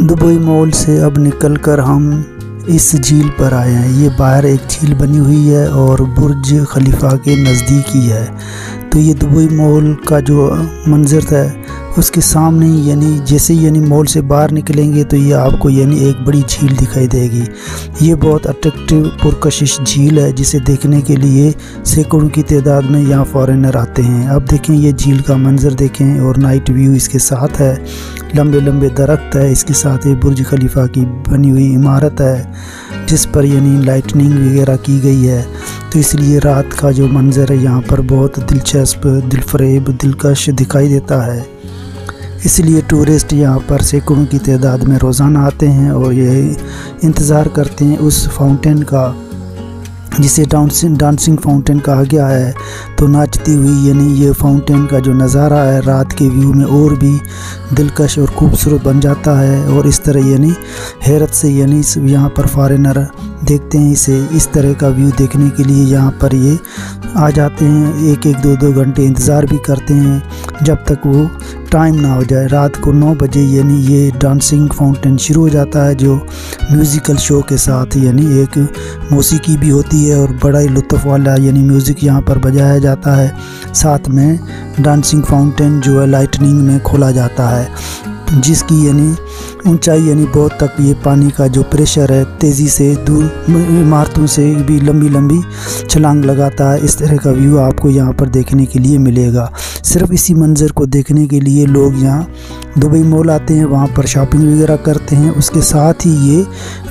Dubai mall से अब निकलकर हम इस झील पर आए हैं। ये बाहर एक झील बनी हुई है और बुर्ज खलीफा के नज़दीक ही है। तो ये दुबई मॉल का जो मंजर है उसके सामने यानी जैसे यानी मॉल से बाहर निकलेंगे तो ये आपको यानी एक बड़ी झील दिखाई देगी। ये बहुत अट्रैक्टिव पुरकशिश झील है जिसे देखने के लिए सैकड़ों की तादाद में यहाँ फॉरेनर आते हैं। अब देखें ये झील का मंजर देखें और नाइट व्यू इसके साथ है। लंबे लंबे दरख्त है, इसके साथ ये बुर्ज खलीफा की बनी हुई इमारत है जिस पर यानी लाइटनिंग वगैरह की गई है। तो इसलिए रात का जो मंजर है यहाँ पर बहुत दिलचस्प, दिलफरेब, दिलकश दिखाई देता है। इसलिए टूरिस्ट यहाँ पर सैकड़ों की तादाद में रोज़ाना आते हैं और ये इंतज़ार करते हैं उस फाउंटेन का जिसे डांसिंग फाउंटेन कहा गया है। तो नाचती हुई यानी ये फाउंटेन का जो नज़ारा है रात के व्यू में और भी दिलकश और खूबसूरत बन जाता है। और इस तरह यानी हैरत से यानी यहाँ पर फॉरेनर देखते हैं इसे। इस तरह का व्यू देखने के लिए यहाँ पर ये आ जाते हैं, एक एक दो दो घंटे इंतज़ार भी करते हैं जब तक वो टाइम ना हो जाए। रात को 9 बजे यानी ये डांसिंग फाउंटेन शुरू हो जाता है जो म्यूज़िकल शो के साथ यानी एक मौसीकी भी होती है और बड़ा ही लुत्फ़ वाला यानी म्यूज़िक यहाँ पर बजाया जाता है। साथ में डांसिंग फाउंटेन जो है लाइटनिंग में खोला जाता है जिसकी यानी ऊंचाई यानी बहुत तक ये पानी का जो प्रेशर है तेज़ी से दूर इमारतों से भी लंबी लंबी छलांग लगाता है। इस तरह का व्यू आपको यहाँ पर देखने के लिए मिलेगा। सिर्फ इसी मंज़र को देखने के लिए लोग यहाँ दुबई मॉल आते हैं, वहाँ पर शॉपिंग वगैरह करते हैं। उसके साथ ही ये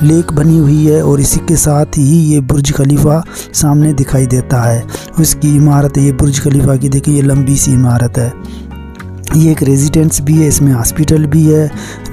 लेक बनी हुई है और इसी के साथ ही ये बुर्ज खलीफा सामने दिखाई देता है। उसकी इमारत है ये बुर्ज खलीफा की, देखिए ये लंबी सी इमारत है। ये एक रेजिडेंस भी है, इसमें हॉस्पिटल भी है,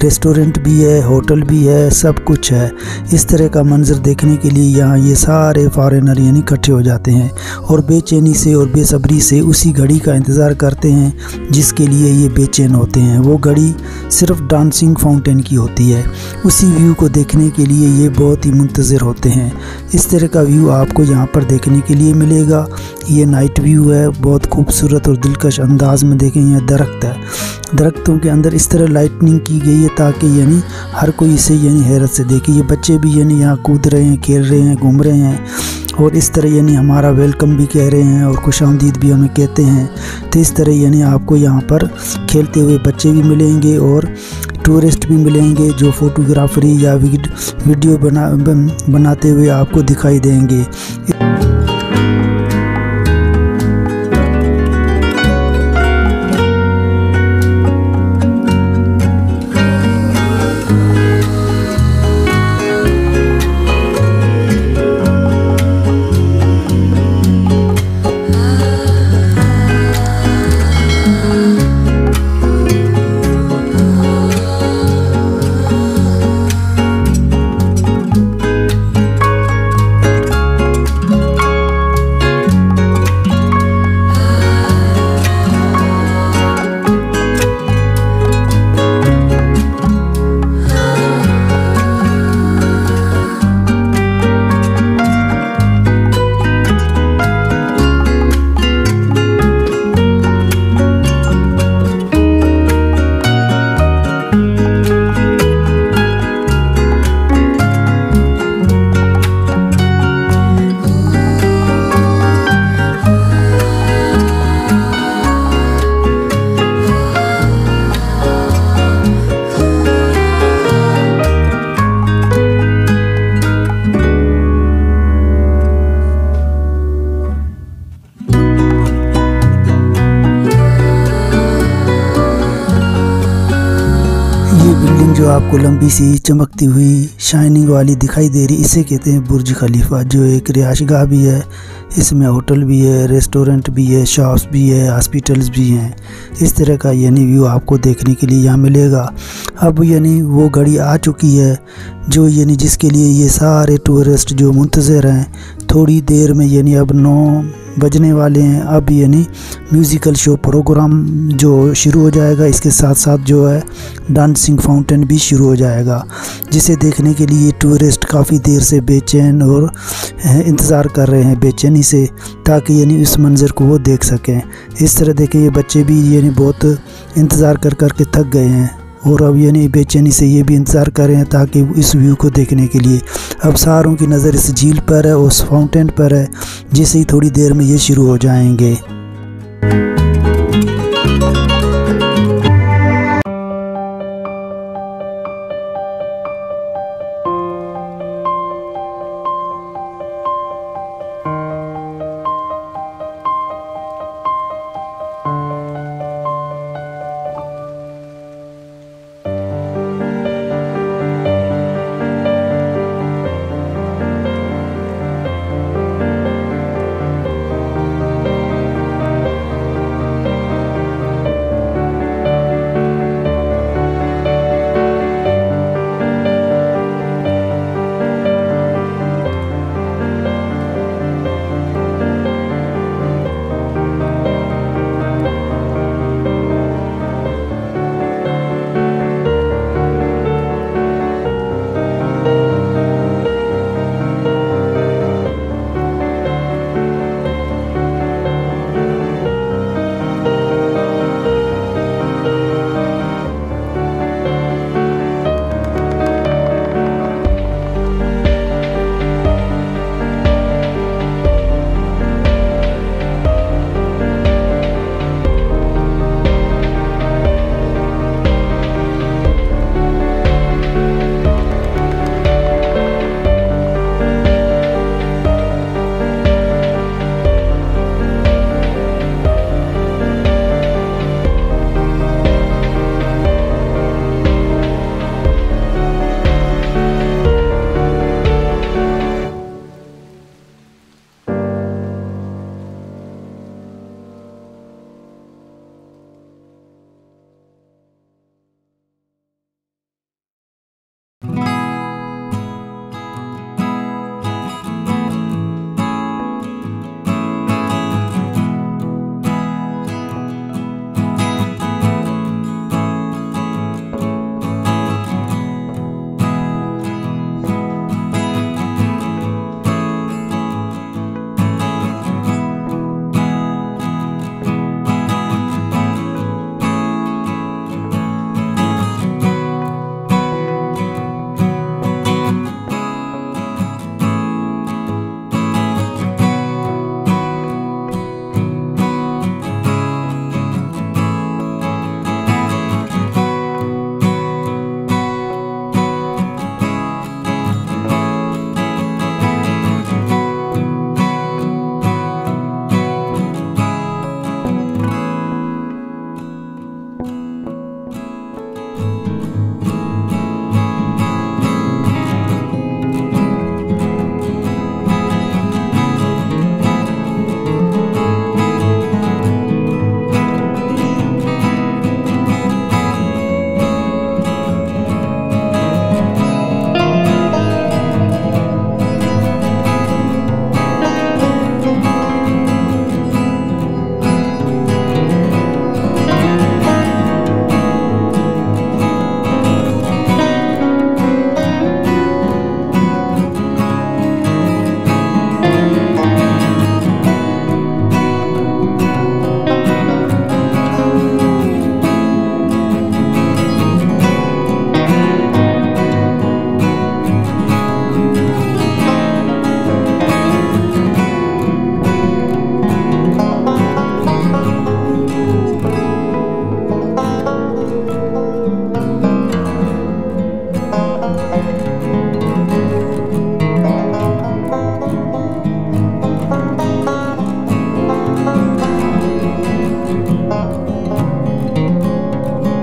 रेस्टोरेंट भी है, होटल भी है, सब कुछ है। इस तरह का मंजर देखने के लिए यहाँ ये सारे फॉरेनर यानी इकट्ठे हो जाते हैं और बेचैनी से और बेसब्री से उसी घड़ी का इंतज़ार करते हैं जिसके लिए ये बेचैन होते हैं। वो घड़ी सिर्फ डांसिंग फाउंटेन की होती है। उसी व्यू को देखने के लिए ये बहुत ही मुंतज़िर होते हैं। इस तरह का व्यू आपको यहाँ पर देखने के लिए मिलेगा। ये नाइट व्यू है, बहुत खूबसूरत और दिलकश अंदाज में। देखें ये दरख्त है, दरख्तों के अंदर इस तरह लाइटनिंग की गई है ताकि यानी हर कोई इसे यानी हैरत से देखे। ये बच्चे भी यानी यहाँ कूद रहे हैं, खेल रहे हैं, घूम रहे हैं और इस तरह यानी हमारा वेलकम भी कह रहे हैं और खुशामदीद भी हमें कहते हैं। तो इस तरह यानी आपको यहाँ पर खेलते हुए बच्चे भी मिलेंगे और टूरिस्ट भी मिलेंगे जो फोटोग्राफरी या वीडियो बनाते हुए आपको दिखाई देंगे। आपको लंबी सी चमकती हुई शाइनिंग वाली दिखाई दे रही, इसे कहते हैं बुर्ज खलीफा, जो एक रिहाइशगाह भी है। इसमें होटल भी है, रेस्टोरेंट भी है, शॉप्स भी है, हॉस्पिटल्स भी हैं। इस तरह का यानी व्यू आपको देखने के लिए यहाँ मिलेगा। अब यानी वो घड़ी आ चुकी है जो यानी जिसके लिए ये सारे टूरिस्ट जो मुंतज़र हैं, थोड़ी देर में यानी अब 9 बजने वाले हैं। अब यानी म्यूज़िकल शो प्रोग्राम जो शुरू हो जाएगा, इसके साथ साथ जो है डांसिंग फाउंटेन भी शुरू हो जाएगा, जिसे देखने के लिए टूरिस्ट काफ़ी देर से बेचैन और इंतज़ार कर रहे हैं बेचैनी से, ताकि यानी इस मंज़र को वो देख सकें। इस तरह देखें ये बच्चे भी यानी बहुत इंतज़ार कर कर के थक गए हैं और अब यानी बेचैनी से ये भी इंतज़ार कर रहे हैं ताकि इस व्यू को देखने के लिए। अब सारों की नज़र इस झील पर है, उस फाउंटेन पर है, जिसे ही थोड़ी देर में ये शुरू हो जाएंगे।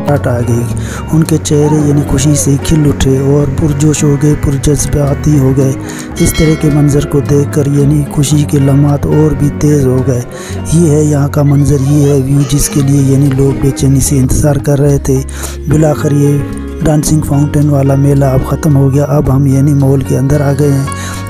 मुस्कुराहट आ गई, उनके चेहरे यानी खुशी से खिल उठे और पुरजोश हो गए, पुरजज्बाती हो गए। इस तरह के मंज़र को देखकर यानी खुशी के लम्हात और भी तेज़ हो गए। ये है यहाँ का मंज़र, ये है व्यू जिसके लिए यानी लोग बेचैनी से इंतज़ार कर रहे थे। बिलाखिर ये डांसिंग फाउंटेन वाला मेला अब ख़त्म हो गया। अब हम यानी मॉल के अंदर आ गए हैं,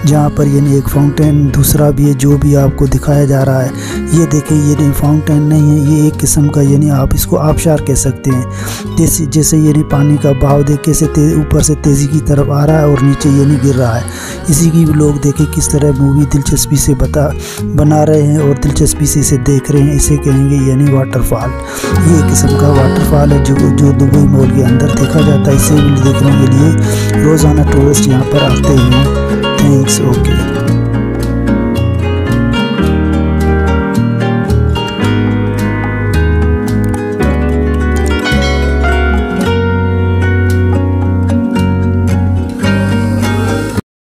जहाँ पर यानी एक फाउंटेन दूसरा भी है जो भी आपको दिखाया जा रहा है। ये देखें, ये नहीं फाउंटेन नहीं है, ये एक किस्म का यानी आप इसको आबशार कह सकते हैं। जैसे यानी पानी का बहाव देख कैसे ऊपर से तेज़ी की तरफ आ रहा है और नीचे यानी गिर रहा है। इसी की भी लोग देखें किस तरह मूवी दिलचस्पी से बना रहे हैं और दिलचस्पी से इसे देख रहे हैं। इसे कहेंगे यानी वाटरफॉल। ये एक किस्म का वाटरफॉल है जो दुबई मॉल के अंदर देखा जाता है। इसे भी देखने के लिए रोज़ाना टूरिस्ट यहाँ पर आते हैं। थैंक्स। ओके।